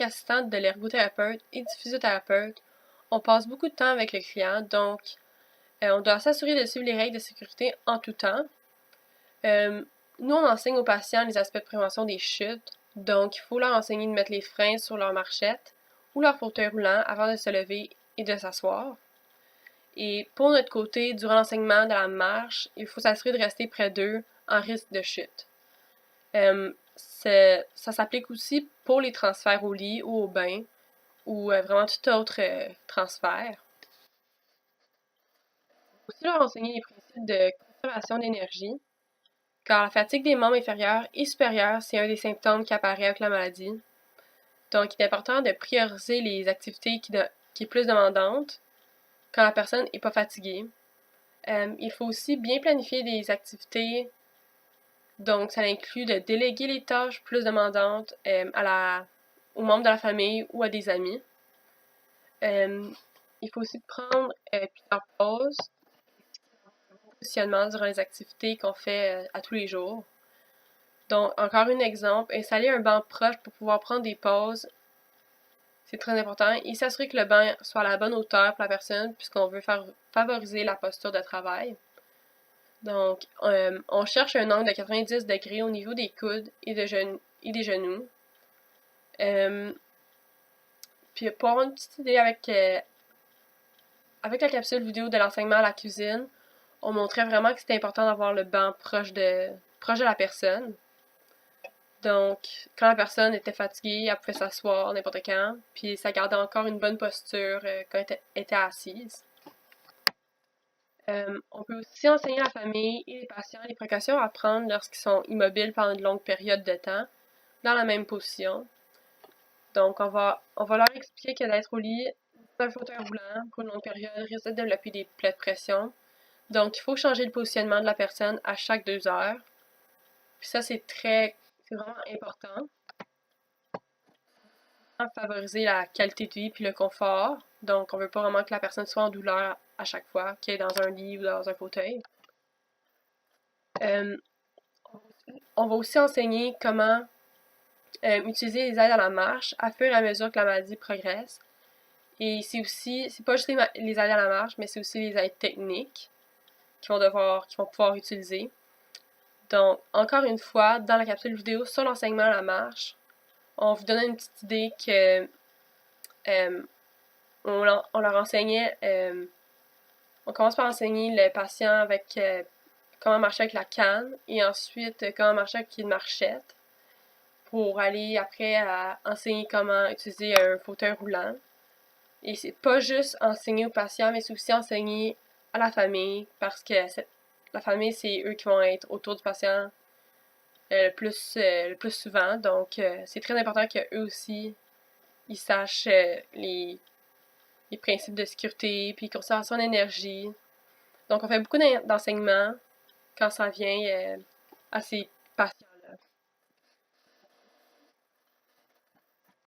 assistante de l'ergothérapeute et du physiothérapeute, on passe beaucoup de temps avec le client, donc on doit s'assurer de suivre les règles de sécurité en tout temps. Nous, on enseigne aux patients les aspects de prévention des chutes, donc il faut leur enseigner de mettre les freins sur leur marchette ou leur fauteuil roulant avant de se lever et de s'asseoir. Et pour notre côté, durant l'enseignement de la marche, il faut s'assurer de rester près d'eux en risque de chute. Ça s'applique aussi pour les transferts au lit ou au bain ou vraiment tout autre transfert. Il faut aussi leur enseigner les principes de conservation d'énergie, car la fatigue des membres inférieurs et supérieurs, c'est un des symptômes qui apparaît avec la maladie. Donc, il est important de prioriser les activités qui est plus demandantes quand la personne n'est pas fatiguée. Il faut aussi bien planifier des activités, donc ça inclut de déléguer les tâches plus demandantes aux membres de la famille ou à des amis. Il faut aussi prendre plusieurs pauses, positionnement durant les activités qu'on fait à tous les jours. Donc, encore un exemple, installer un banc proche pour pouvoir prendre des pauses, c'est très important. Et s'assurer que le banc soit à la bonne hauteur pour la personne, puisqu'on veut favoriser la posture de travail. Donc, on cherche un angle de 90 degrés au niveau des coudes et des genoux. Puis, pour avoir une petite idée avec la capsule vidéo de l'enseignement à la cuisine, on montrait vraiment que c'était important d'avoir le banc proche de la personne. Donc, quand la personne était fatiguée, elle pouvait s'asseoir n'importe quand, puis ça gardait encore une bonne posture quand elle était assise. On peut aussi enseigner à la famille et les patients les précautions à prendre lorsqu'ils sont immobiles pendant de longues périodes de temps, dans la même position. Donc, on va leur expliquer que d'être au lit d'un fauteuil roulant pour une longue période risque de développer des plaies de pression. Donc, il faut changer le positionnement de la personne à chaque 2 heures. Puis ça, c'est vraiment important. Favoriser la qualité de vie puis le confort. Donc, on veut pas vraiment que la personne soit en douleur à chaque fois qu'elle est dans un lit ou dans un fauteuil. On va aussi enseigner comment utiliser les aides à la marche à fur et à mesure que la maladie progresse. Et c'est pas juste les aides à la marche, mais c'est aussi les aides techniques qu'ils vont pouvoir utiliser. Donc, encore une fois, dans la capsule vidéo sur l'enseignement à la marche, on vous donne une petite idée que on leur enseignait, on commence par enseigner le patient avec comment marcher avec la canne et ensuite comment marcher avec une marchette pour aller après à enseigner comment utiliser un fauteuil roulant. Et c'est pas juste enseigner aux patients, mais c'est aussi enseigner à la famille parce que la famille, c'est eux qui vont être autour du patient le plus souvent. Donc, c'est très important qu'eux aussi, ils sachent les principes de sécurité, puis conservation d'énergie. Donc, on fait beaucoup d'enseignements quand ça vient à ces